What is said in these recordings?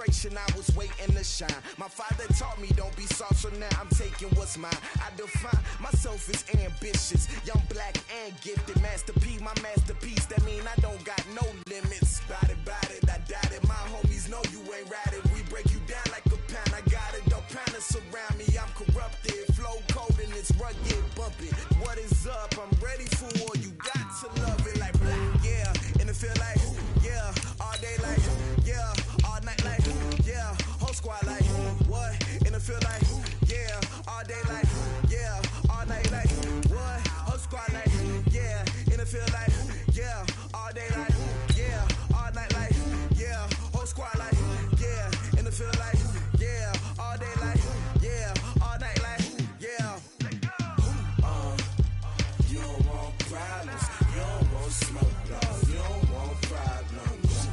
frustration, I was waiting to shine. My father taught me don't be soft, so now I'm taking what's mine. I define myself as ambitious, young, black, and gifted. Master P, my masterpiece, that mean I don't got no limits. Bout it, I doubt it. My homies know you ain't ratted. We break you down like a pound. I got it, don't pound us around me. I'm corrupted, flow cold and it's rugged, bumpy. What is up? I'm ready for war. You got to love it like black, yeah. And it feel like, yeah. All day like, yeah. All night like, yeah. Whole squad like, what? And it feel like, yeah. All day like, yeah. All night like, what? Whole squad like, yeah. And it feel like, yeah. All day like, yeah. All night like, yeah. Whole squad like, yeah. And it feel like, yeah. All day like, yeah. All night like, yeah. You don't want problems. You don't want smoke, dog. You don't want problems.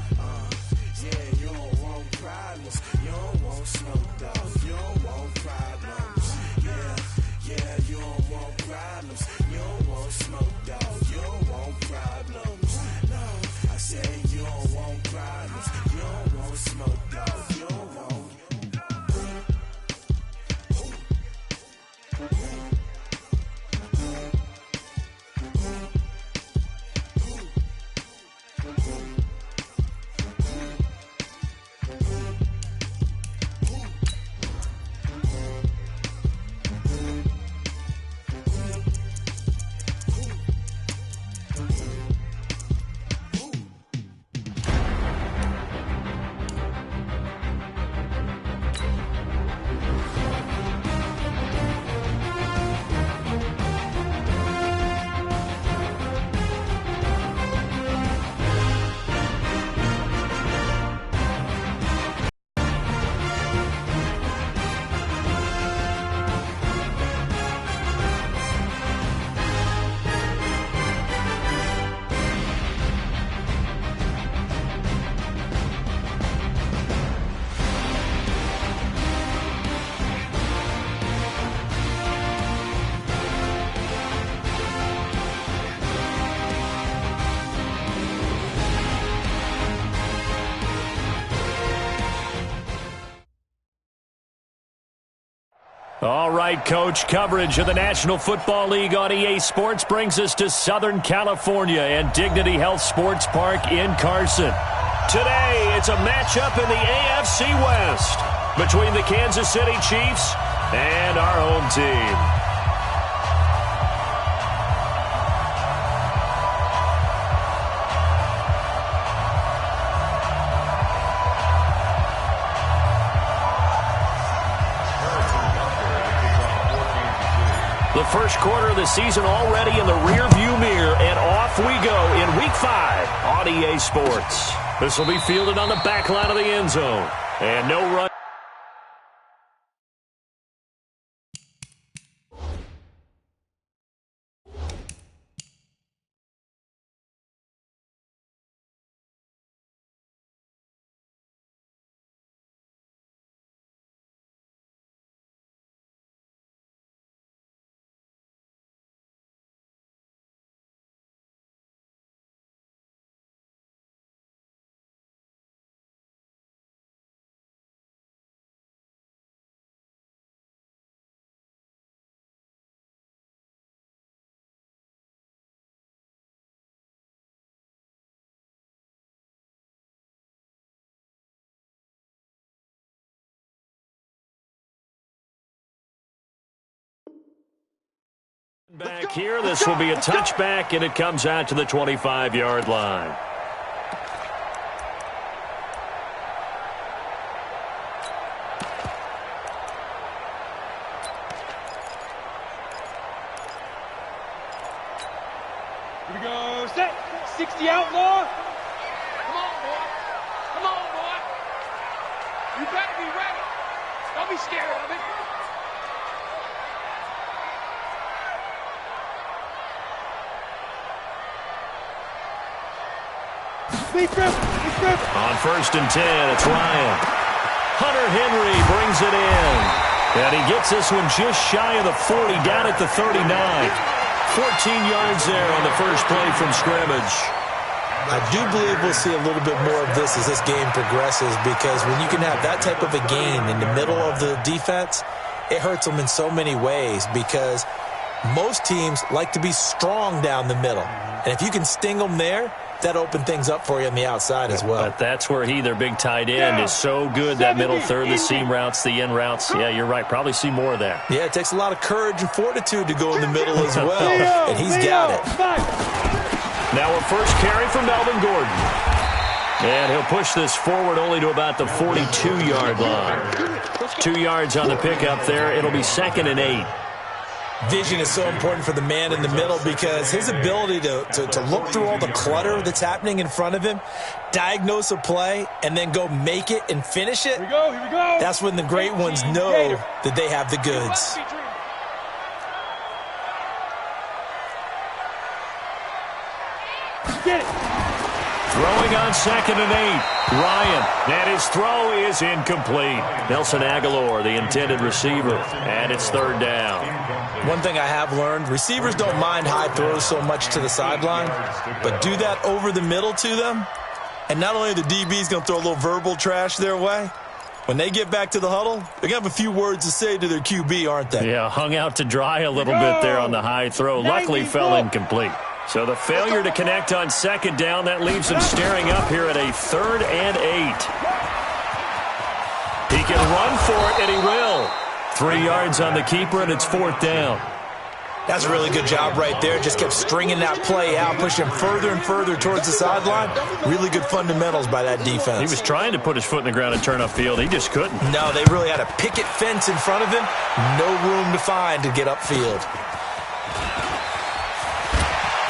Yeah, you don't want problems. You don't want smoke, dog. You don't want problems. Yeah, you don't want problems. You don't want smoke, dog. You don't want problems. No, I said you don't want problems. You don't want smoke, dog. You don't want. All right, Coach, coverage of the National Football League on EA Sports brings us to Southern California and Dignity Health Sports Park in Carson. Today, it's a matchup in the AFC West between the Kansas City Chiefs and our home team. The first quarter of the season already in the rearview mirror, and off we go in Week 5 on EA Sports. This will be fielded on the back line of the end zone, and no run. Back here, this will be a touchback, and it comes out to the 25-yard line. Here we go, set, 60 outlaw. Come on, boy. Come on, boy. You better be ready. Don't be scared of it. On 1st and 10, it's Ryan. Hunter Henry brings it in. And he gets this one just shy of the 40, down at the 39. 14 yards there on the first play from scrimmage. I do believe we'll see a little bit more of this as this game progresses, because when you can have that type of a gain in the middle of the defense, it hurts them in so many ways, because most teams like to be strong down the middle. And if you can sting them there, that open things up for you on the outside as well. But that's where their big tight end, is so good, that middle third, the seam routes, the in routes. Yeah, you're right. Probably see more of that. Yeah, it takes a lot of courage and fortitude to go in the middle as well, and he's got it. Now a first carry for Melvin Gordon. And he'll push this forward only to about the 42-yard line. 2 yards on the pickup there. It'll be 2nd and 8. Vision is so important for the man in the middle, because his ability to look through all the clutter that's happening in front of him, diagnose a play, and then go make it and finish it. Here we go. That's when the great ones know that they have the goods. Get it. Throwing on 2nd and 8. Ryan. And his throw is incomplete. Nelson Aguilar, the intended receiver. And it's 3rd down. One thing I have learned, receivers don't mind high throws so much to the sideline, but do that over the middle to them, and not only the DB's going to throw a little verbal trash their way, when they get back to the huddle, they're going to have a few words to say to their QB, aren't they? Yeah, hung out to dry a little bit there on the high throw. Luckily fell incomplete. So the failure to connect on 2nd down, that leaves him staring up here at a 3rd and 8. He can run for it, and he will. 3 yards on the keeper, and it's 4th down. That's a really good job right there. Just kept stringing that play out, pushing him further and further towards the sideline. Really good fundamentals by that defense. He was trying to put his foot in the ground and turn upfield. He just couldn't. No, they really had a picket fence in front of him. No room to find to get upfield.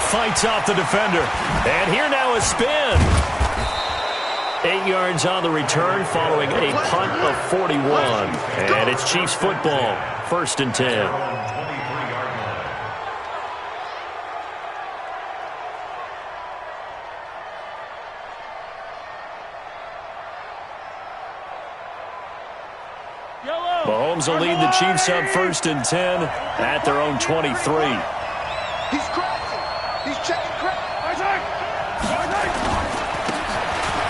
Fights off the defender. And here now is spin. 8 yards on the return following a punt of 41. And it's Chiefs football. 1st and 10. Mahomes will lead the Chiefs up 1st and 10 at their own 23. He's crashing. He's checking crack.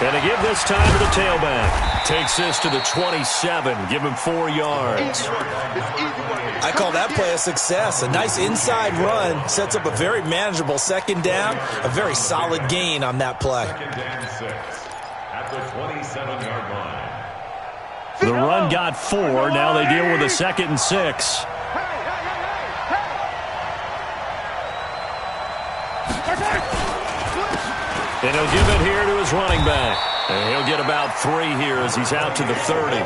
And to give this time to the tailback. Takes this to the 27. Give him 4 yards. I call that play a success. A nice inside run sets up a very manageable 2nd down. A very solid gain on that play. 2nd and 6 at the 27-yard line. The run got 4. Now they deal with a 2nd and 6. And he'll give it here to his running back. And he'll get about 3 here as he's out to the 30.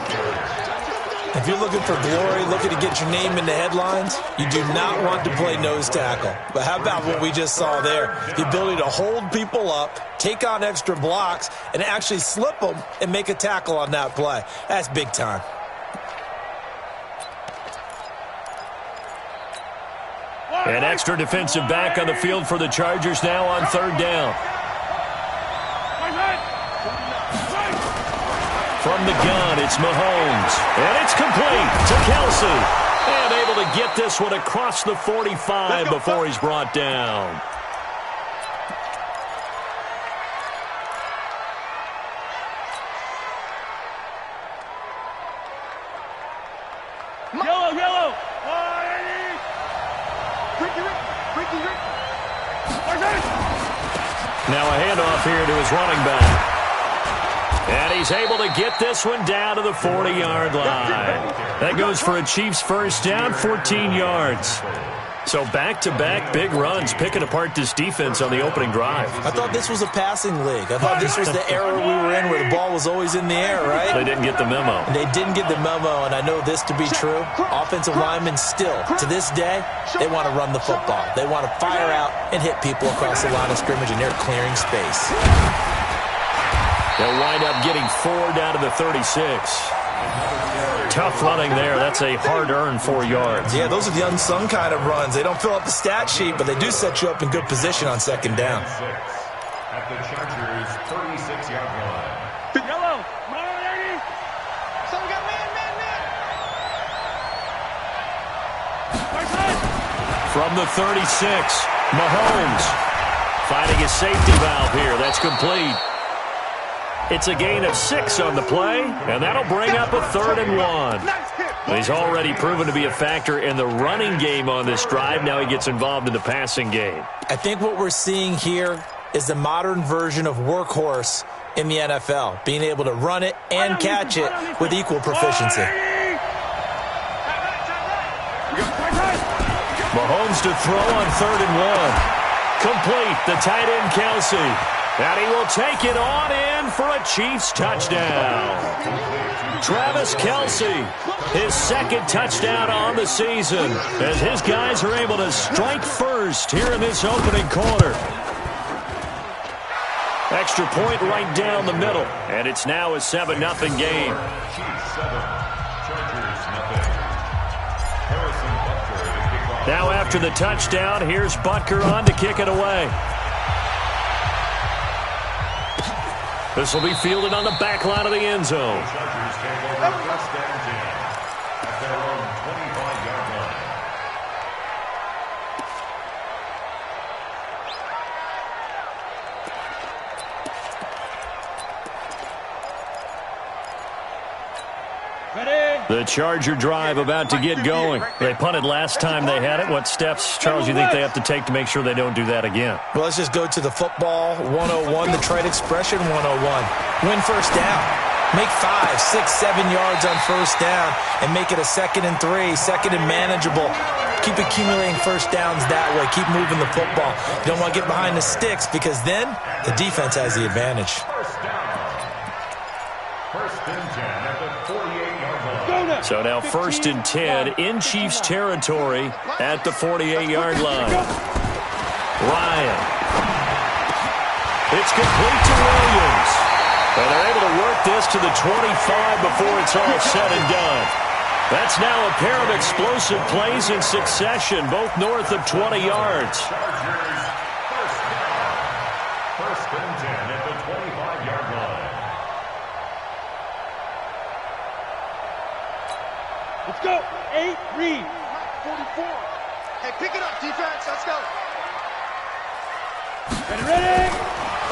If you're looking for glory, looking to get your name in the headlines, you do not want to play nose tackle. But how about what we just saw there? The ability to hold people up, take on extra blocks, and actually slip them and make a tackle on that play. That's big time. An extra defensive back on the field for the Chargers now on 3rd down. From the gun, it's Mahomes. And it's complete to Kelsey. And able to get this one across the 45 before he's brought down. Yellow. Now a handoff here to his running back. And he's able to get this one down to the 40-yard line. That goes for a Chiefs 1st down, 14 yards. So back-to-back big runs, picking apart this defense on the opening drive. I thought this was a passing league. I thought this was the era we were in where the ball was always in the air, right? They didn't get the memo. They didn't get the memo, and I know this to be true. Offensive linemen still, to this day, they want to run the football. They want to fire out and hit people across the line of scrimmage, and they're clearing space. They'll wind up getting 4 down to the 36. Tough running there. That's a hard-earned 4 yards. Yeah, those are the unsung kind of runs. They don't fill up the stat sheet, but they do set you up in good position on 2nd down. At the Chargers' 36-yard line. Yellow. So we got man. From the 36, Mahomes finding his safety valve here. That's complete. It's a gain of 6 on the play, and that'll bring up a 3rd and 1. He's already proven to be a factor in the running game on this drive. Now he gets involved in the passing game. I think what we're seeing here is the modern version of workhorse in the NFL, being able to run it and catch it with equal proficiency. Mahomes to throw on 3rd and 1. Complete, the tight end Kelsey. And he will take it on in for a Chiefs touchdown. Travis Kelsey, his 2nd touchdown on the season, as his guys are able to strike first here in this opening quarter. Extra point right down the middle, and it's now a 7-0 game. Now after the touchdown, here's Butker on to kick it away. This will be fielded on the back line of the end zone. The Charger drive about to get going. They punted last time they had it. What steps, Charles, you think they have to take to make sure they don't do that again? Well, let's just go to the football 101, the trade expression 101. Win first down. Make 5, 6, 7 yards on first down and make it a 2nd and 3, 2nd and manageable. Keep accumulating first downs that way. Keep moving the football. You don't want to get behind the sticks because then the defense has the advantage. First and 10 at the 48-yard line. So now 1st and 10 in Chiefs territory at the 48-yard line. Ryan. It's complete to Williams. And they're able to work this to the 25 before it's all said and done. That's now a pair of explosive plays in succession, both north of 20 yards. Chargers, first down. First and 10 at the 25-yard line. Let's go. 8, read. 44. Hey, pick it up, defense. Let's go. Ready.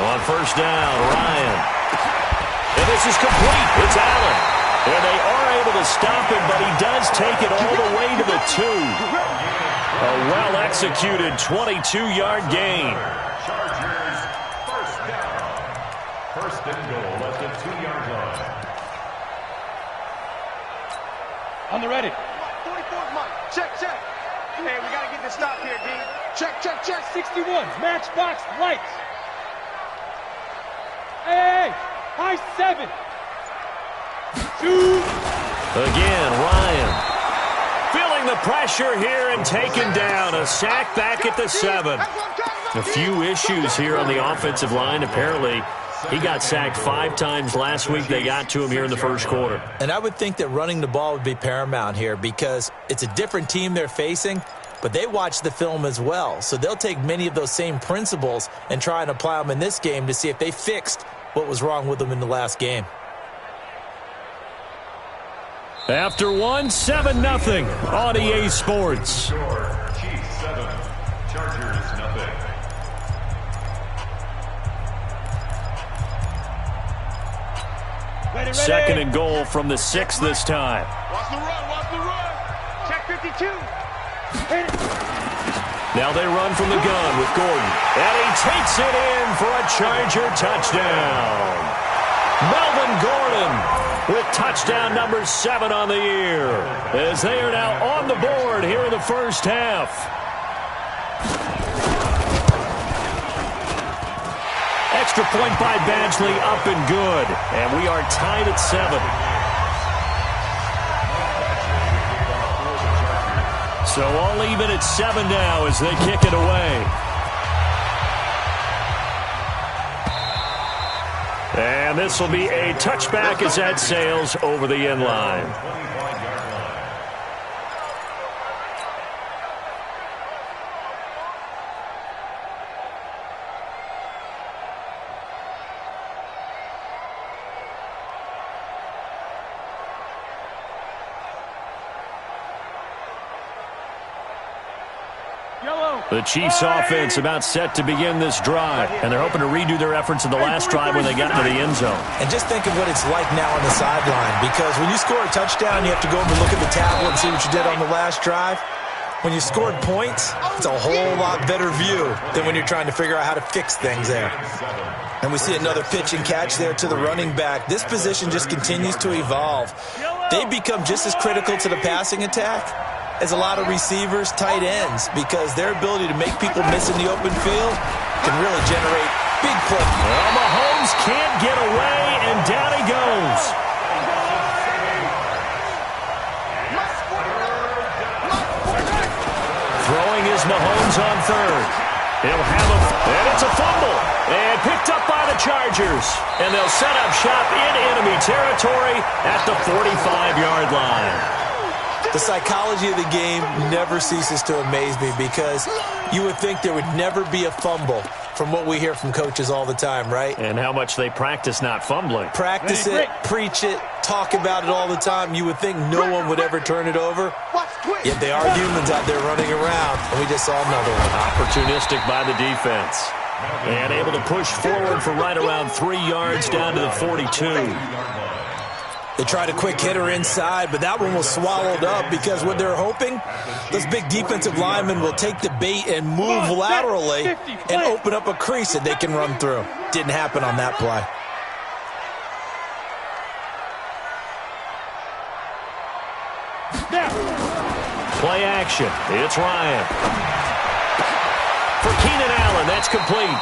On first down, Ryan. And this is complete. It's Allen. And they are able to stop him, but he does take it all the way to the 2. A well-executed 22-yard gain. Chargers, first down. First and goal at the 2-yard line. On the ready. 44, Mike. Check. Hey, we got to get this stop here, D. Check. 61. Matchbox lights. Hey. High 7. 2. Again, Ryan. Feeling the pressure here and taken down. A sack back at the 7. A few issues here on the offensive line. Apparently, he got sacked 5 times last week. They got to him here in the first quarter. And I would think that running the ball would be paramount here because it's a different team they're facing, but they watch the film as well. So they'll take many of those same principles and try and apply them in this game to see if they fixed what was wrong with them in the last game. After 1, 7-0 on EA Sports. Score, Chiefs 7, Chargers 0. Ready. 2nd and goal from the 6 this time. Watch the run. Check 52. Now they run from the gun with Gordon. And he takes it in for a Charger touchdown. Melvin Gordon with touchdown number 7 on the year, as they are now on the board here in the first half. Extra point by Badgley, up and good. And we are tied at 7. So all even at 7 now as they kick it away. And this will be a touchback as that sails over the end line. Yellow. The Chiefs offense about set to begin this drive, and they're hoping to redo their efforts in the last drive when they got into the end zone. And just think of what it's like now on the sideline, because when you score a touchdown, you have to go over and look at the tablet and see what you did on the last drive. When you scored points, it's a whole lot better view than when you're trying to figure out how to fix things there. And we see another pitch and catch there to the running back. This position just continues to evolve. They become just as critical to the passing attack as a lot of receivers, tight ends, because their ability to make people miss in the open field can really generate big plays. Well, Mahomes can't get away, and down he goes. Throwing is Mahomes on third. He'll have and it's a fumble. And picked up by the Chargers. And they'll set up shop in enemy territory at the 45-yard line. The psychology of the game never ceases to amaze me, because you would think there would never be a fumble from what we hear from coaches all the time, right? And how much they practice not fumbling. Practice it, preach it, talk about it all the time. You would think no one would ever turn it over. Yet they are humans out there running around, and we just saw another one. Opportunistic by the defense. And able to push forward for right around 3 yards down to the 42. They tried a quick hitter inside, but that one was swallowed up, because what they're hoping, those big defensive linemen will take the bait and move laterally and open up a crease that they can run through. Didn't happen on that play. Play action. It's Ryan. For Keenan Allen, that's complete.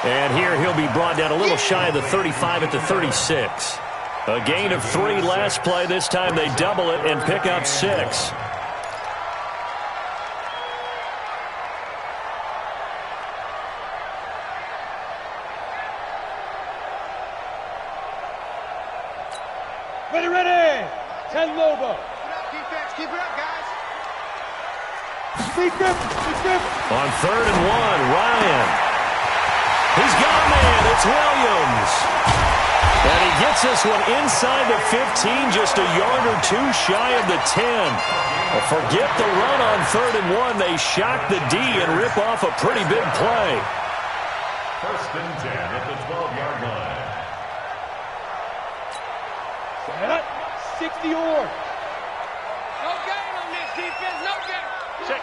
And here he'll be brought down a little shy of the 35 at the 36. A gain of 3 last play. This time they double it and pick up 6. Ready. 10 Lobo. Defense, keep it up, guys. Keep it. On 3rd and 1, Ryan. He's got a man. It's Williams. And he gets this one inside the 15, just a yard or 2 shy of the 10. Well, forget the run on 3rd and 1. They shock the D and rip off a pretty big play. 1st and 10 at the 12-yard line. Set up. 60 or. No gain on this defense, no gain. Check.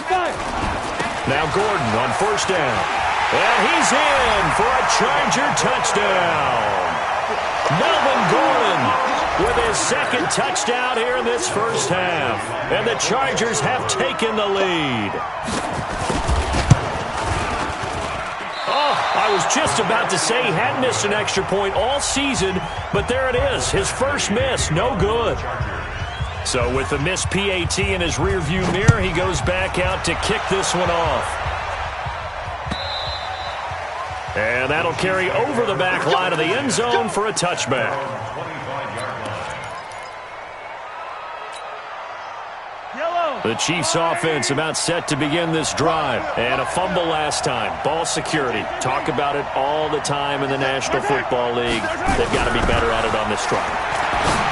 5. Now Gordon on 1st down. And he's in for a Charger touchdown. Melvin Gordon with his 2nd touchdown here in this first half. And the Chargers have taken the lead. Oh, I was just about to say he hadn't missed an extra point all season, but there it is. His first miss, no good. So with the missed PAT in his rearview mirror, he goes back out to kick this one off. And that'll carry over the back line of the end zone for a touchback. The Chiefs offense about set to begin this drive. And a fumble last time. Ball security. Talk about it all the time in the National Football League. They've got to be better at it on this drive.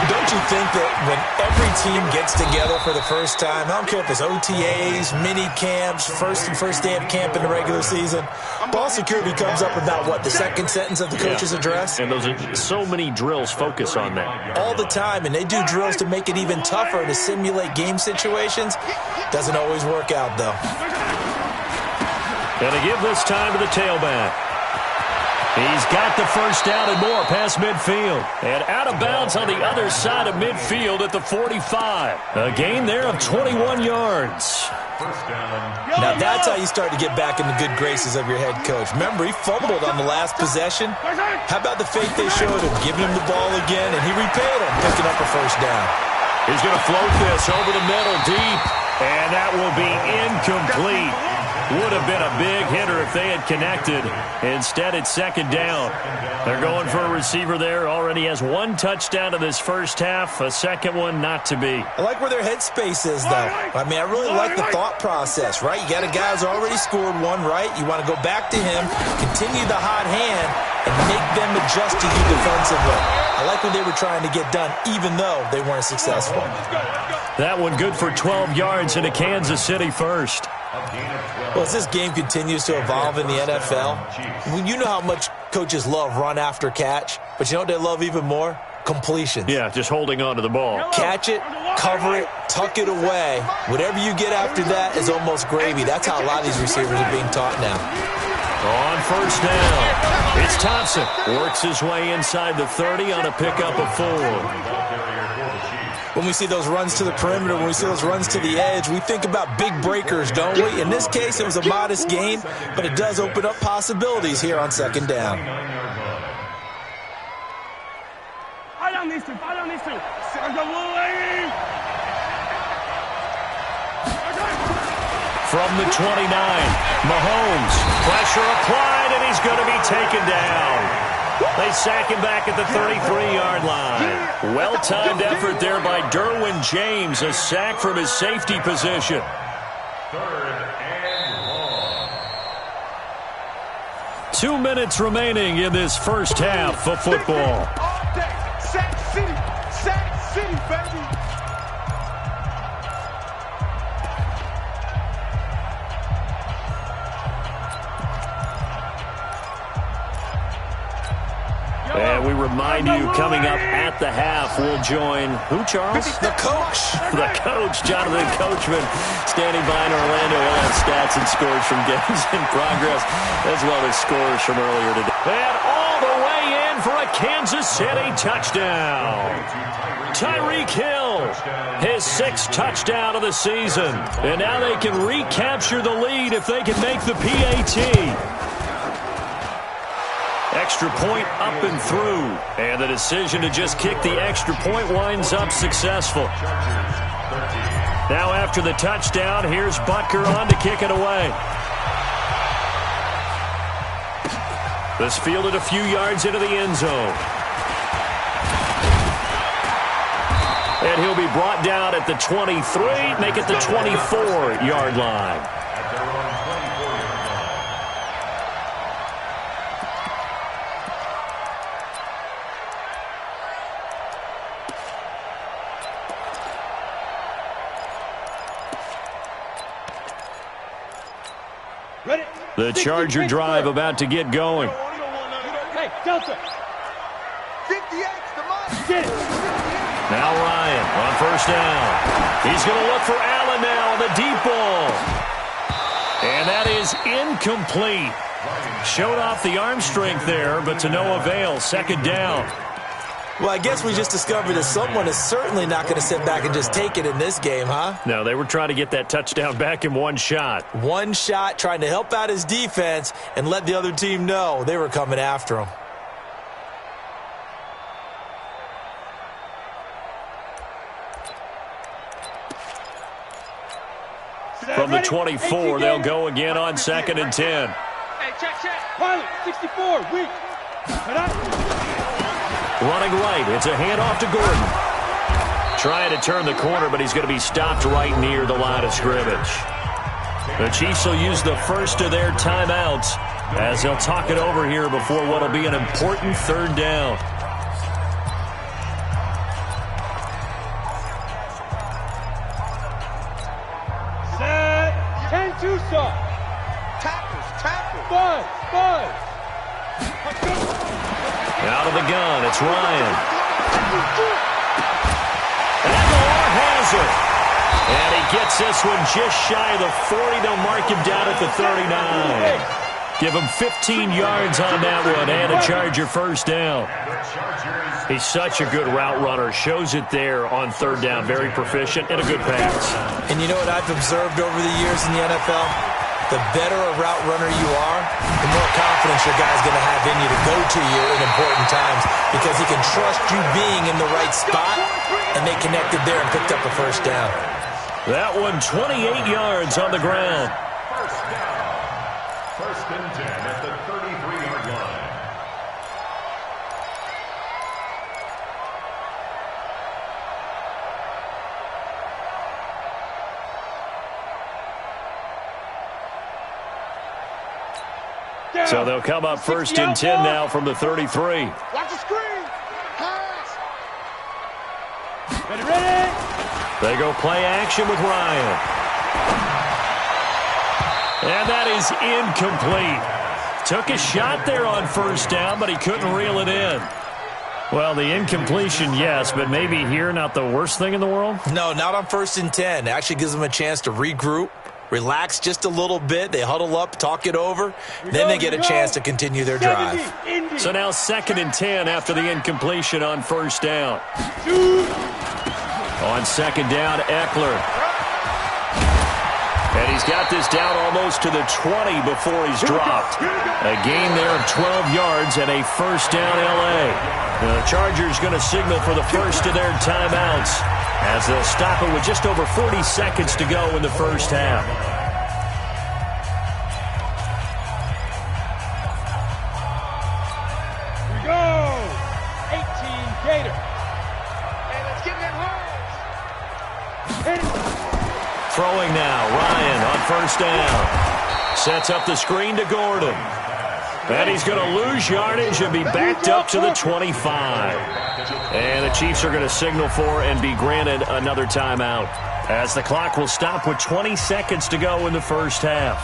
Don't you think that when every team gets together for the first time, I don't care if it's OTAs, mini camps, first day of camp in the regular season, ball security comes up about, what, the 2nd sentence of the coach's address? And those are so many drills focus on that. All the time, and they do drills to make it even tougher to simulate game situations. Doesn't always work out, though. And to give this time to the tailback. He's got the first down and more past midfield. And out of bounds on the other side of midfield at the 45. A gain there of 21 yards. Now that's how you start to get back in the good graces of your head coach. Remember, he fumbled on the last possession. How about the faith they showed him, giving him the ball again, and he repaid him, picking up a first down. He's going to float this over the middle deep, and that will be incomplete. Would have been a big hitter if they had connected. Instead, it's second down. They're going for a receiver there. Already has one touchdown in this first half. A second one not to be. I like where their headspace is, though. I mean, I really like the thought process, right? You got a guy who's already scored one, right? You want to go back to him, continue the hot hand, and make them adjust to you defensively. I like what they were trying to get done, even though they weren't successful. That one good for 12 yards into Kansas City first. Well, as this game continues to evolve in the NFL, you know how much coaches love run after catch, but you know what they love even more? Completions. Yeah, just holding on to the ball. Catch it, cover it, tuck it away. Whatever you get after that is almost gravy. That's how a lot of these receivers are being taught now. On first down, it's Thompson. Works his way inside the 30 on a pickup of 4. When we see those runs to the perimeter, when we see those runs to the edge, we think about big breakers, don't we? In this case, it was a modest gain, but it does open up possibilities here on second down. From the 29, Mahomes, pressure applied, and he's going to be taken down. They sack him back at the 33-yard line. Well-timed effort there by Derwin James, a sack from his safety position. 3rd and long. 2 minutes remaining in this first half of football. Sack City, baby. And we remind you, coming up at the half, we'll join who, Charles? The coach. The coach, Jonathan Coachman, standing by in Orlando. He'll have stats and scores from games in progress, as well as scores from earlier today. And all the way in for a Kansas City touchdown. Tyreek Hill, his 6th touchdown of the season. And now they can recapture the lead if they can make the PAT. Extra point up and through. And the decision to just kick the extra point winds up successful. Now after the touchdown, here's Butker on to kick it away. This fielded a few yards into the end zone. And he'll be brought down at the 23, make it the 24-yard line. The Charger drive about to get going. Hey, Delta. 58, Get it. Now Ryan on first down. He's going to look for Allen now on the deep ball. And that is incomplete. Showed off the arm strength there, but to no avail. Second down. Well, I guess we just discovered that someone is certainly not going to sit back and just take it in this game, huh? No, they were trying to get that touchdown back in one shot. One shot, trying to help out his defense and let the other team know they were coming after him. From the 24, they'll go again on 2nd and 10. Hey, check. Pilot, 64, weak. Running right, it's a handoff to Gordon. Trying to turn the corner, but he's going to be stopped right near the line of scrimmage. The Chiefs will use the first of their timeouts as they'll talk it over here before what will be an important 3rd down. Set. 10-2 stop. Tackles. Buzz. Out of the gun, it's Ryan. Aguilar has it. And he gets this one just shy of the 40. They'll mark him down at the 39. Give him 15 yards on that one and a Charger first down. He's such a good route runner. Shows it there on 3rd down. Very proficient and a good pass. And you know what I've observed over the years in the NFL? The better a route runner you are, the more confidence your guy's going to have in you to go to you in important times because he can trust you being in the right spot, and they connected there and picked up a first down. That one 28 yards on the ground. First down. First and 10 at the 33-yard line. So they'll come up first and 10 now from the 33. Watch the screen. Pass. Ready. They go play action with Ryan. And that is incomplete. Took a shot there on first down, but he couldn't reel it in. Well, the incompletion, yes, but maybe here not the worst thing in the world? No, not on first and 10. It actually gives them a chance to regroup, relax just a little bit. They huddle up, talk it over. Then they get a chance to continue their drive. So now second and 10 after the incompletion on first down. On second down, Eckler. And he's got this down almost to the 20 before he's dropped. A gain there of 12 yards and a first down L.A. The Chargers going to signal for the first of their timeouts as they'll stop it with just over 40 seconds to go in the first half. Here we go. 18 Gator. Hey, let's get that home. Throwing now, Ryan on first down. Sets up the screen to Gordon. And he's going to lose yardage and be backed up to the 25. And the Chiefs are going to signal for and be granted another timeout, as the clock will stop with 20 seconds to go in the first half.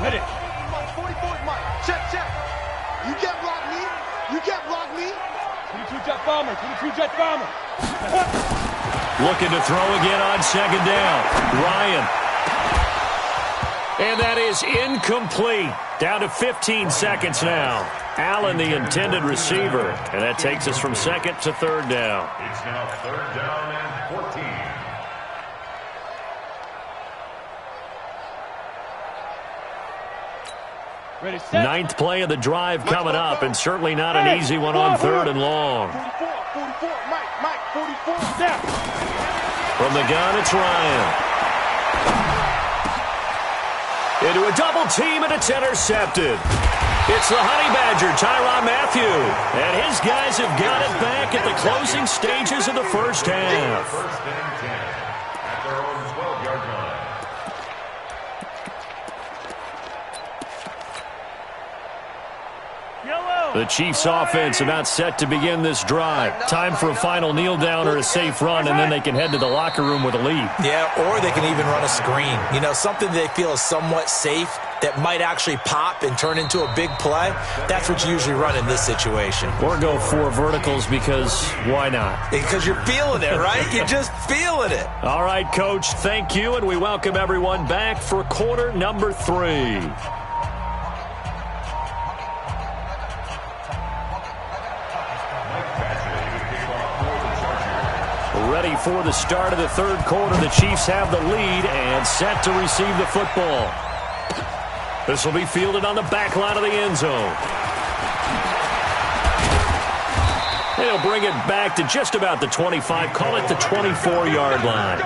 Ready. 44, Mike. Check. You can't block me. 22 jet bomber. Looking to throw again on second down. Ryan. And that is incomplete. Down to 15 seconds now. Allen, the intended receiver. And that takes us from second to third down. It's now third down and 14. Ready, set. Ninth play of the drive coming up, and certainly not an easy one on third and long. 44, Mike, 44, down. From the gun, it's Ryan. Into a double team, and it's intercepted. It's the Honey Badger, Tyrann Mathieu. And his guys have got it back at the closing stages of the first half. First and 10 at their own 12-yard line. The Chiefs offense about set to begin this drive. Time for a final kneel down or a safe run, and then they can head to the locker room with a lead. Yeah, or they can even run a screen. You know, something they feel is somewhat safe that might actually pop and turn into a big play. That's what you usually run in this situation. Or go four verticals because why not? Because you're feeling it, right? You're just feeling it. All right, Coach, thank you, and we welcome everyone back for quarter number 3. Ready for the start of the third quarter. The Chiefs have the lead and set to receive the football. This will be fielded on the back line of the end zone. They'll bring it back to just about the 25. Call it the 24-yard line. The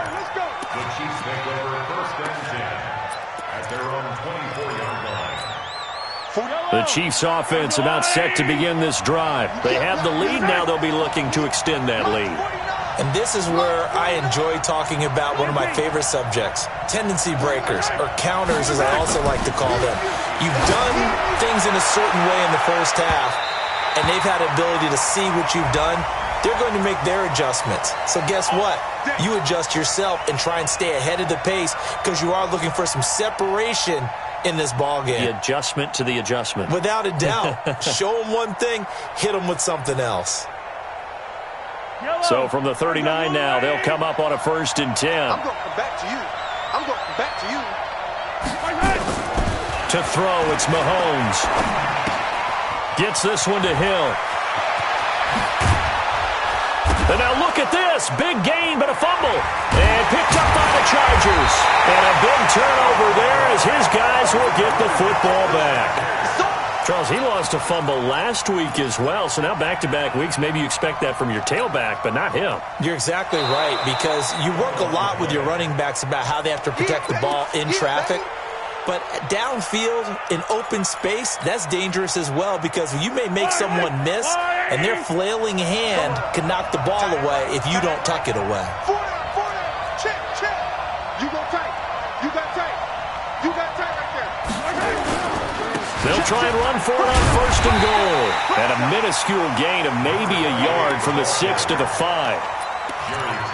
Chiefs take over first and 10 at their own 24-yard line. The Chiefs offense about set to begin this drive. They have the lead. Now they'll be looking to extend that lead. And this is where I enjoy talking about one of my favorite subjects, tendency breakers, or counters as I also like to call them. You've done things in a certain way in the first half, and they've had the ability to see what you've done. They're going to make their adjustments. So guess what? You adjust yourself and try and stay ahead of the pace because you are looking for some separation in this ball game. The adjustment to the adjustment. Without a doubt. Show them one thing, hit them with something else. So from the 39 now, they'll come up on a first and 10. I'm going to come back to you. To throw, it's Mahomes. Gets this one to Hill. And now look at this. Big gain, but a fumble. And picked up by the Chargers. And a big turnover there as his guys will get the football back. Charles, he lost a fumble last week as well, so now back-to-back weeks, maybe you expect that from your tailback, but not him. You're exactly right, because you work a lot with your running backs about how they have to protect the ball in traffic. But downfield, in open space, that's dangerous as well, because you may make someone miss, and their flailing hand can knock the ball away if you don't tuck it away. Check. You go tight. You got tight. You got tight right there. They'll try and run for it on first and goal. And a minuscule gain of maybe a yard from the 6 to the 5.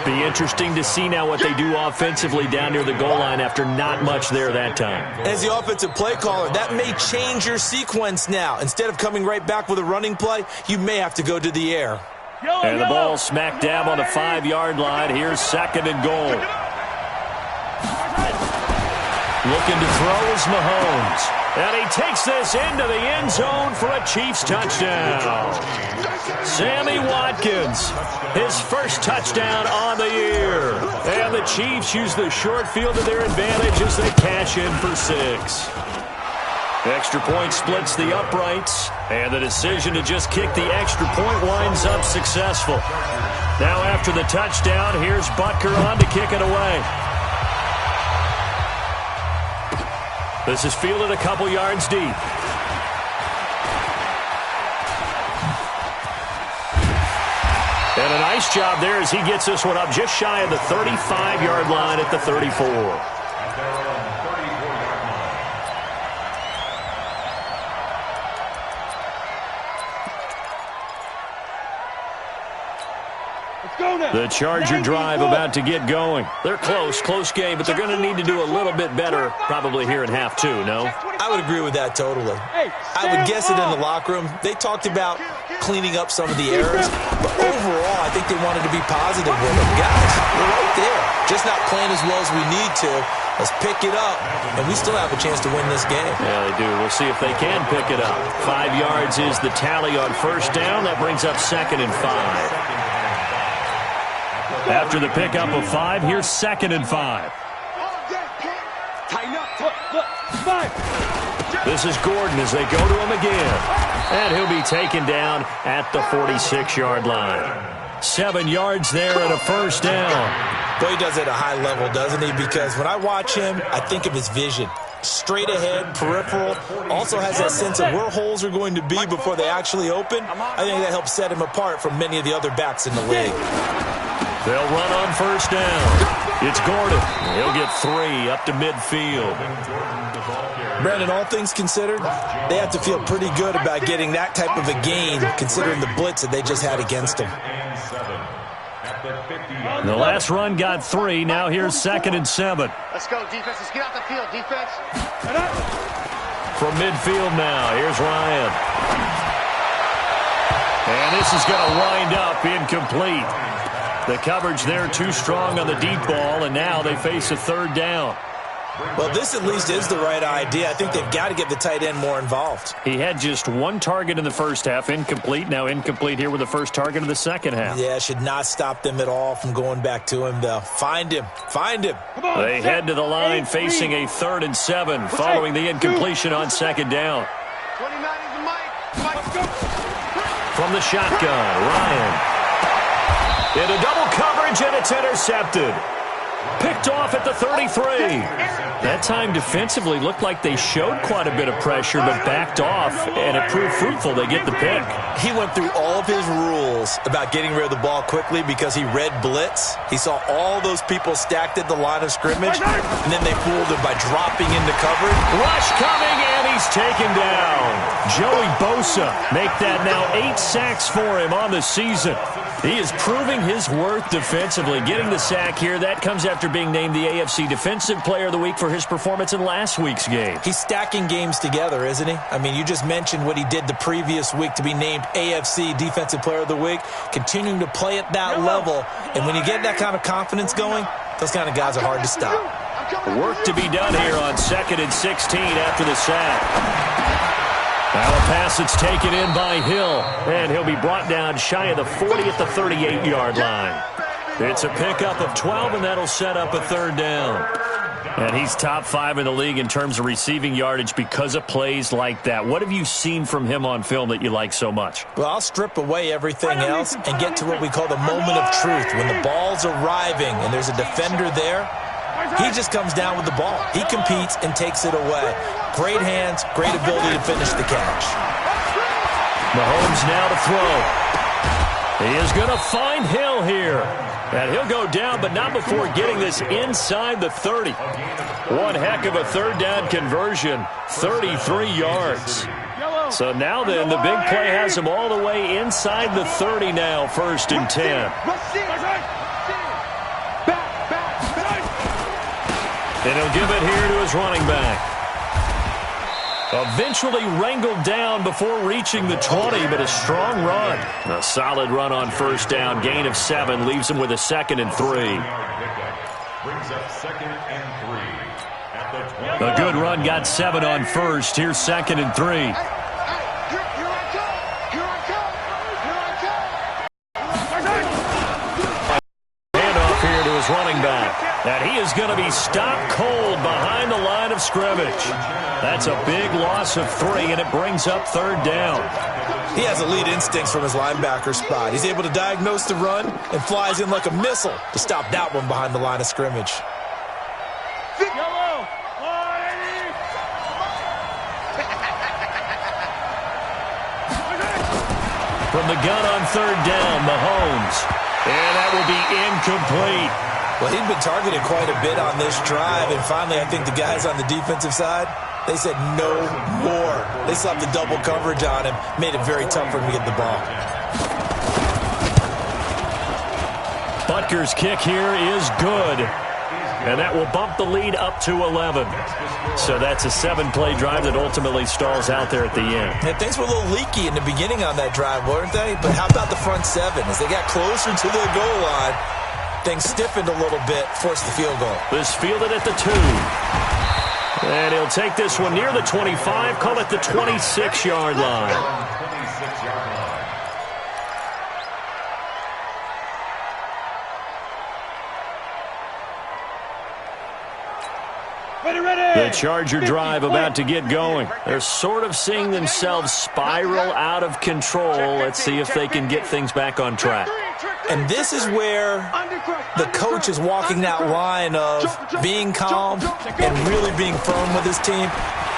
Be interesting to see now what they do offensively down near the goal line after not much there that time. As the offensive play caller, that may change your sequence now. Instead of coming right back with a running play, you may have to go to the air. And the ball smack dab on the 5-yard line. Here's second and goal. Looking to throw is Mahomes. And he takes this into the end zone for a Chiefs touchdown. Sammy Watkins, his first touchdown on the year. And the Chiefs use the short field to their advantage as they cash in for 6. Extra point splits the uprights, and the decision to just kick the extra point winds up successful. Now after the touchdown, here's Butker on to kick it away. This is fielded a couple yards deep. And a nice job there as he gets this one up just shy of the 35-yard line at the 34. The Charger drive about to get going. They're close game, but they're going to need to do a little bit better probably here in half 2, no? I would agree with that totally. I would guess it in the locker room. They talked about cleaning up some of the errors, but overall, I think they wanted to be positive with them. Guys, we're right there. Just not playing as well as we need to. Let's pick it up, and we still have a chance to win this game. Yeah, they do. We'll see if they can pick it up. 5 yards is the tally on first down. That brings up second and 5. After the pickup of 5, here's second and 5. Tighten up. Look. 5. This is Gordon as they go to him again. And he'll be taken down at the 46-yard line. 7 yards there and a first down. Boy, he does it at a high level, doesn't he? Because when I watch him, I think of his vision. Straight ahead, peripheral, also has that sense of where holes are going to be before they actually open. I think that helps set him apart from many of the other backs in the league. They'll run on first down. It's Gordon. He'll get 3 up to midfield. Brandon, all things considered, they have to feel pretty good about getting that type of a gain, considering the blitz that they just had against them. The last run got 3. Now here's second and 7. Let's go, defense. Let's get out the field, defense. From midfield now, here's Ryan. And this is going to wind up incomplete. The coverage there too strong on the deep ball, and now they face a third down. Well, this at least is the right idea. I think they've got to get the tight end more involved. He had just 1 target in the first half, incomplete. Now incomplete here with the first target of the second half. Yeah, should not stop them at all from going back to him, though. Find him. They head to the line facing a 3rd and 7 following the incompletion on second down. 29 is the mic. From the shotgun, Ryan. Into double coverage, and it's intercepted. Picked off at the 33. That time defensively looked like they showed quite a bit of pressure, but backed off, and it proved fruitful. They get the pick. He went through all of his rules about getting rid of the ball quickly because he read blitz. He saw all those people stacked at the line of scrimmage, and then they fooled him by dropping into coverage. Rush coming, and he's taken down. Joey Bosa make that now 8 sacks for him on the season. He is proving his worth defensively. Getting the sack here, that comes after being named the AFC Defensive Player of the Week for his performance in last week's game. He's stacking games together, isn't he? I mean, you just mentioned what he did the previous week to be named AFC Defensive Player of the Week, continuing to play at that level. And when you get that kind of confidence going, those kind of guys are hard to stop. Work to be done here on 2nd and 16 after the sack. Now a pass that's taken in by Hill, and he'll be brought down shy of the 40 at the 38-yard line. It's a pickup of 12, and that'll set up a third down. And he's top 5 in the league in terms of receiving yardage because of plays like that. What have you seen from him on film that you like so much? Well, I'll strip away everything else and get to what we call the moment of truth. When the ball's arriving and there's a defender there, he just comes down with the ball. He competes and takes it away. Great hands, great ability to finish the catch. Mahomes now to throw. He is going to find Hill here. And he'll go down, but not before getting this inside the 30. One heck of a third down conversion, 33 yards. So now then, the big play has him all the way inside the 30 now, 1st and 10. And he'll give it here to his running back. Eventually wrangled down before reaching the 20, but a strong run. A solid run on 1st down. Gain of 7 leaves him with a 2nd and 3. Brings up 2nd and 3. A good run got 7 on 1st. Here's 2nd and 3. Handoff here to his running back. And he is going to be stopped cold behind the line of scrimmage. That's a big loss of 3, and it brings up 3rd down. He has elite instincts from his linebacker spot. He's able to diagnose the run and flies in like a missile to stop that one behind the line of scrimmage. From the gun on 3rd down, Mahomes. And that will be incomplete. Well, he'd been targeted quite a bit on this drive, and finally I think the guys on the defensive side, they said no more. They slapped the double coverage on him, made it very tough for him to get the ball. Butker's kick here is good, and that will bump the lead up to 11. So that's a 7-play drive that ultimately stalls out there at the end. And things were a little leaky in the beginning on that drive, weren't they? But how about the front 7? As they got closer to the goal line, things stiffened a little bit, forced the field goal. This fielded at the 2. And he'll take this one near the 25, call it the 26-yard line. 26-yard line. The Charger drive about to get going. They're sort of seeing themselves spiral out of control. Let's see if they can get things back on track. And this is where the coach is walking that line of being calm and really being firm with his team.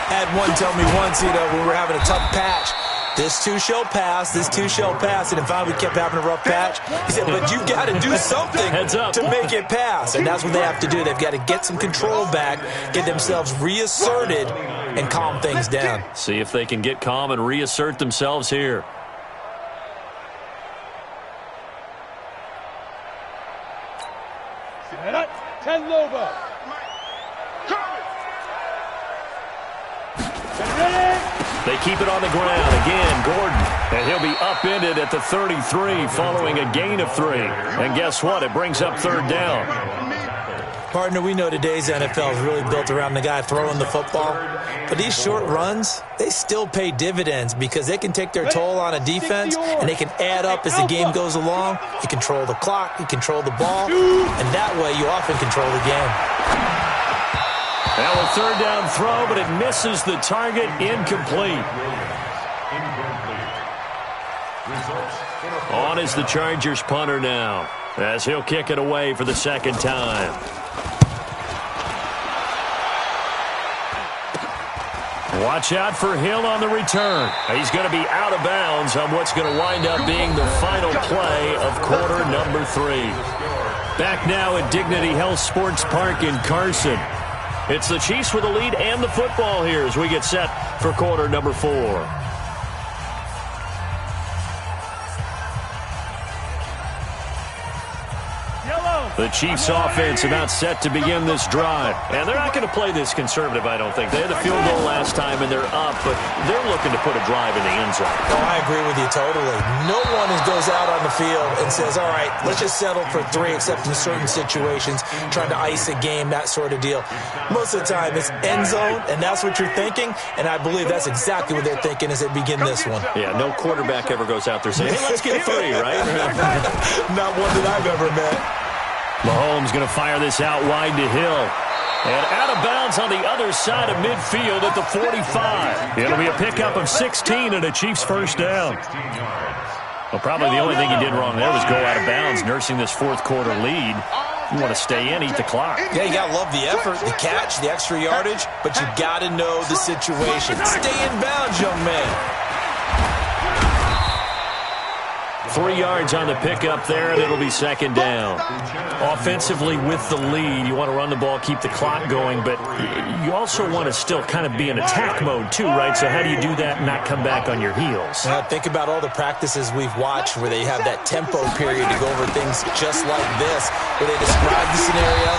Had one tell me once, when we were having a tough patch, this too shall pass, this too shall pass. And finally we kept having a rough patch. He said, but you've got to do something to make it pass. And that's what they have to do. They've got to get some control back, get themselves reasserted, and calm things down. See if they can get calm and reassert themselves here. Ten Lobo. They keep it on the ground. Again, Gordon. And he'll be upended at the 33 following a gain of 3. And guess what? It brings up 3rd down. Partner, we know today's NFL is really built around the guy throwing the football. But these short runs, they still pay dividends because they can take their toll on a defense and they can add up as the game goes along. You control the clock, you control the ball, and that way you often control the game. Now a 3rd down throw, but it misses the target. Incomplete. On is the Chargers punter now, as he'll kick it away for the 2nd time. Watch out for Hill on the return. He's going to be out of bounds on what's going to wind up being the final play of quarter number 3. Back now at Dignity Health Sports Park in Carson. It's the Chiefs with the lead and the football here as we get set for quarter number 4. The Chiefs offense about set to begin this drive. And they're not going to play this conservative, I don't think. They had the field goal last time, and they're up, but they're looking to put a drive in the end zone. Oh, I agree with you totally. No one goes out on the field and says, all right, let's just settle for 3, except in certain situations, trying to ice a game, that sort of deal. Most of the time, it's end zone, and that's what you're thinking, and I believe that's exactly what they're thinking as they begin this one. Yeah, no quarterback ever goes out there saying, hey, let's get 3, right? Not one that I've ever met. Mahomes going to fire this out wide to Hill. And out of bounds on the other side of midfield at the 45. It'll be a pickup of 16 and a Chiefs first down. Well, probably the only thing he did wrong there was go out of bounds, nursing this fourth quarter lead. You want to stay in, eat the clock. Yeah, you got to love the effort, the catch, the extra yardage, but you got to know the situation. Stay in bounds, young man. 3 yards on the pickup there, and it'll be second down. Offensively with the lead, you want to run the ball, keep the clock going, but you also want to still kind of be in attack mode too, right? So how do you do that and not come back on your heels? Think about all the practices we've watched where they have that tempo period to go over things just like this, where they describe the scenario,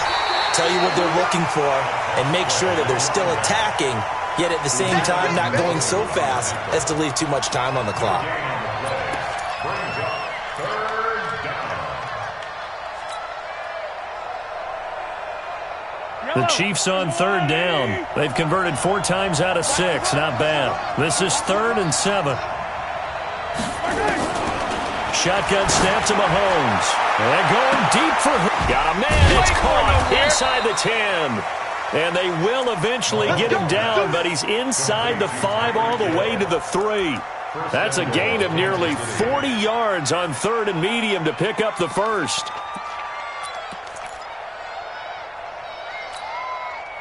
tell you what they're looking for, and make sure that they're still attacking, yet at the same time not going so fast as to leave too much time on the clock. The Chiefs on third down. They've converted 4 times out of 6. Not bad. This is 3rd and 7. Shotgun snap to Mahomes. They're going deep for him. Got a man. It's caught inside the 10. And they will eventually get him down, but he's inside the 5 all the way to the 3. That's a gain of nearly 40 yards on 3rd and medium to pick up the first.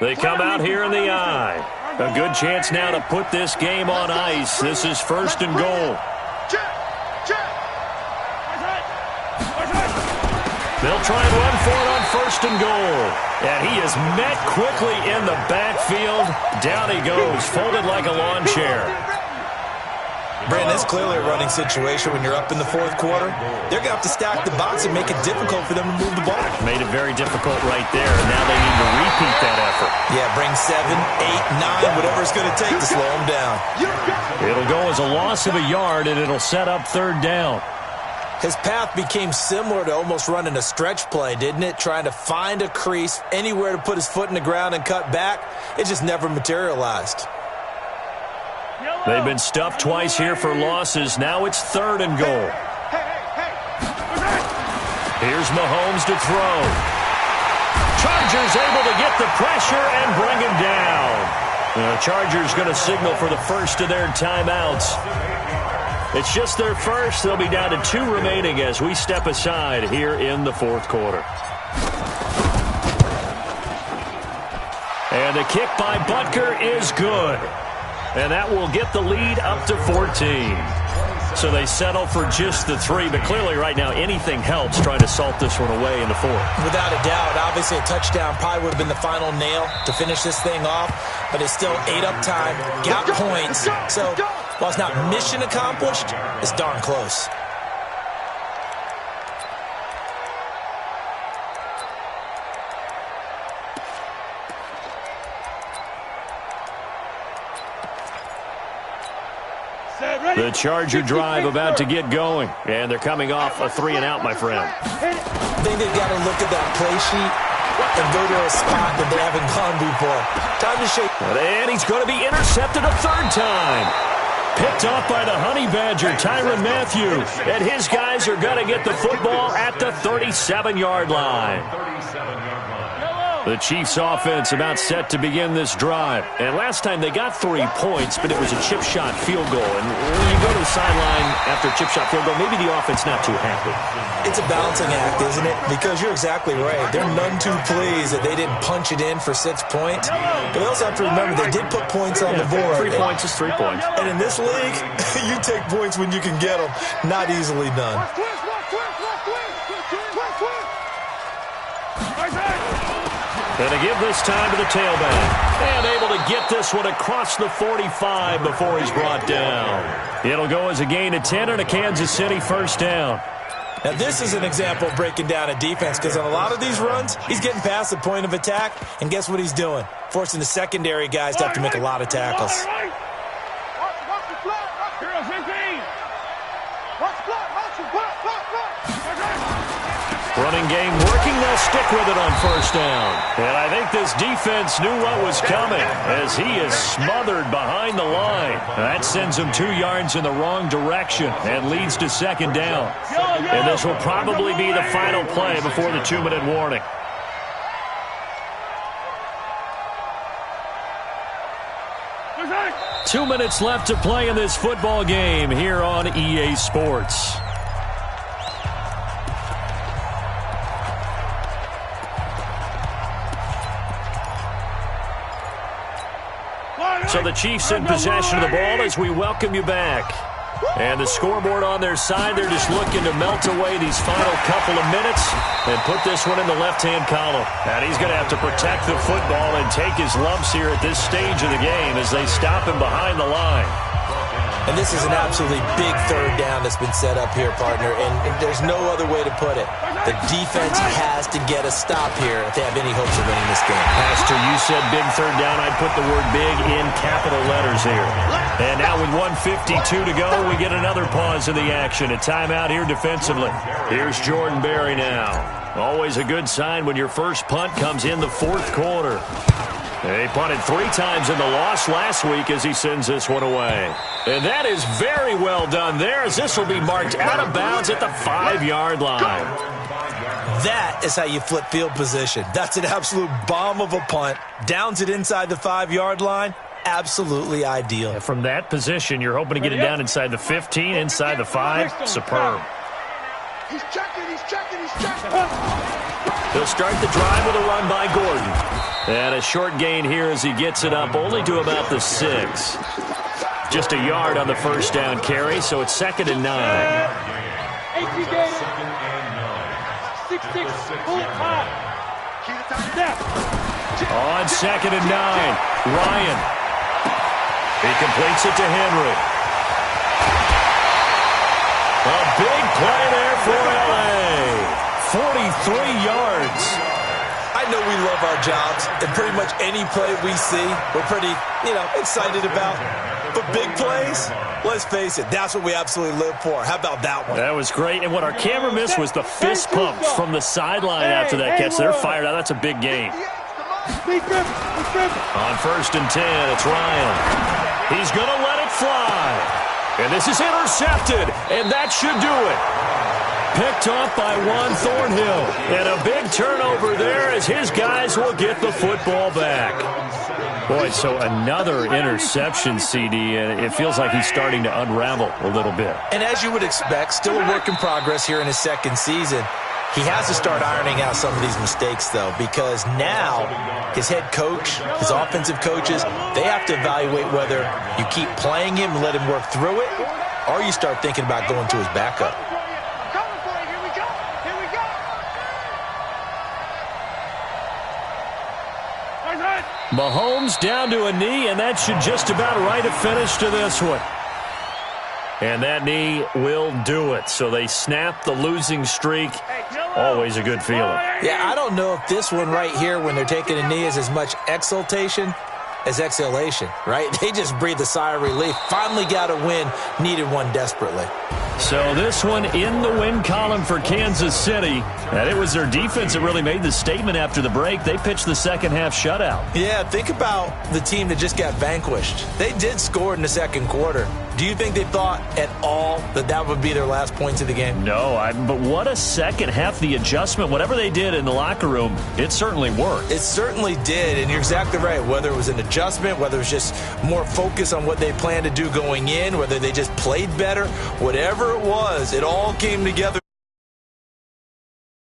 They come out here in the eye. A good chance now to put this game on ice. This is 1st and goal. They'll try and run for it on 1st and goal. And he is met quickly in the backfield. Down he goes, folded like a lawn chair. Brandon, it's clearly a running situation when you're up in the 4th quarter. They're going to have to stack the box and make it difficult for them to move the ball. Made it very difficult right there. Now they need to repeat that effort. Yeah, bring 7, 8, 9, whatever it's going to take to slow them down. It'll go as a loss of a yard, and it'll set up 3rd down. His path became similar to almost running a stretch play, didn't it? Trying to find a crease, anywhere to put his foot in the ground and cut back. It just never materialized. They've been stuffed twice here for losses. Now it's 3rd and goal. Here's Mahomes to throw. Chargers able to get the pressure and bring him down. The Chargers going to signal for the first of their timeouts. It's just their first. They'll be down to 2 remaining as we step aside here in the 4th quarter. And the kick by Butker is good. And that will get the lead up to 14. So they settle for just the 3, but clearly right now anything helps trying to salt this one away in the 4th. Without a doubt, obviously a touchdown probably would have been the final nail to finish this thing off, but it's still 8 up time, got points. So while it's not mission accomplished, it's darn close. The Charger drive about to get going, and they're coming off a 3 and out, my friend. I think they've got to look at that play sheet and go to a spot that they haven't gone before. Time to shake. And he's going to be intercepted a 3rd time. Picked off by the Honey Badger, Tyrann Mathieu. And his guys are going to get the football at the 37-yard line. The Chiefs offense about set to begin this drive. And last time they got 3 points, but it was a chip shot field goal. And when you go to the sideline after a chip shot field goal, maybe the offense not too happy. It's a balancing act, isn't it? Because you're exactly right. They're none too pleased that they didn't punch it in for 6 points. But they also have to remember they did put points on the board. 3 points is 3 points. And in this league, you take points when you can get them. Not easily done. And to give this time to the tailback. And able to get this one across the 45 before he's brought down. It'll go as a gain of 10 and a Kansas City first down. Now, this is an example of breaking down a defense because on a lot of these runs, he's getting past the point of attack, and guess what he's doing? Forcing the secondary guys to have to make a lot of tackles. Running game working, they'll stick with it on first down. And I think this defense knew what was coming as he is smothered behind the line. That sends him 2 yards in the wrong direction and leads to second down. And this will probably be the final play before the 2-minute warning. 2 minutes left to play in this football game here on EA Sports. So the Chiefs in possession of the ball as we welcome you back. And the scoreboard on their side, they're just looking to melt away these final couple of minutes and put this one in the left-hand column. And he's going to have to protect the football and take his lumps here at this stage of the game as they stop him behind the line. And this is an absolutely big third down that's been set up here, partner, and there's no other way to put it. The defense has to get a stop here if they have any hopes of winning this game. Pastor, you said big third down. I'd put the word big in capital letters here. And now with 1:52 to go, we get another pause in the action. A timeout here defensively. Here's Jordan Berry now. Always a good sign when your first punt comes in the fourth quarter. They punted 3 times in the loss last week as he sends this one away. And that is very well done there as this will be marked out of bounds at the 5-yard line. That is how you flip field position. That's an absolute bomb of a punt. Downs it inside the 5-yard line. Absolutely ideal. And from that position, you're hoping to get it down inside the 15, inside the 5. Superb. He's checking. He'll start the drive with a run by Gordon. And a short gain here as he gets it up only to about the 6. Just a yard on the first down carry, so it's 2nd and 9. 6-6, pull it high. On 2nd and 9, Ryan. He completes it to Henry. A big play there for LA. 43 yards. I know we love our jobs, and pretty much any play we see, we're pretty, excited about. But big plays, let's face it, that's what we absolutely live for. How about that one? That was great. And what our camera missed was the fist pumps from the sideline after that catch. They're fired out. That's a big gain. On 1st and 10, it's Ryan. He's going to let it fly. And this is intercepted, and that should do it. Picked off by Juan Thornhill. And a big turnover there as his guys will get the football back. Boy, so another interception, CD, and it feels like he's starting to unravel a little bit. And as you would expect, still a work in progress here in his second season. He has to start ironing out some of these mistakes, though, because now his head coach, his offensive coaches, they have to evaluate whether you keep playing him and let him work through it, or you start thinking about going to his backup. Mahomes down to a knee, and that should just about write a finish to this one. And that knee will do it. So they snap the losing streak. Always a good feeling. Yeah, I don't know if this one right here, when they're taking a knee, is as much exultation as exhalation, right? They just breathe a sigh of relief. Finally got a win, needed one desperately. So this one in the win column for Kansas City. And it was their defense that really made the statement after the break. They pitched the second-half shutout. Yeah, think about the team that just got vanquished. They did score in the second quarter. Do you think they thought at all that that would be their last points of the game? No, but what a second half. The adjustment, whatever they did in the locker room, it certainly worked. It certainly did, and you're exactly right. Whether it was an adjustment, whether it was just more focus on what they planned to do going in, whether they just played better, whatever it was, it all came together.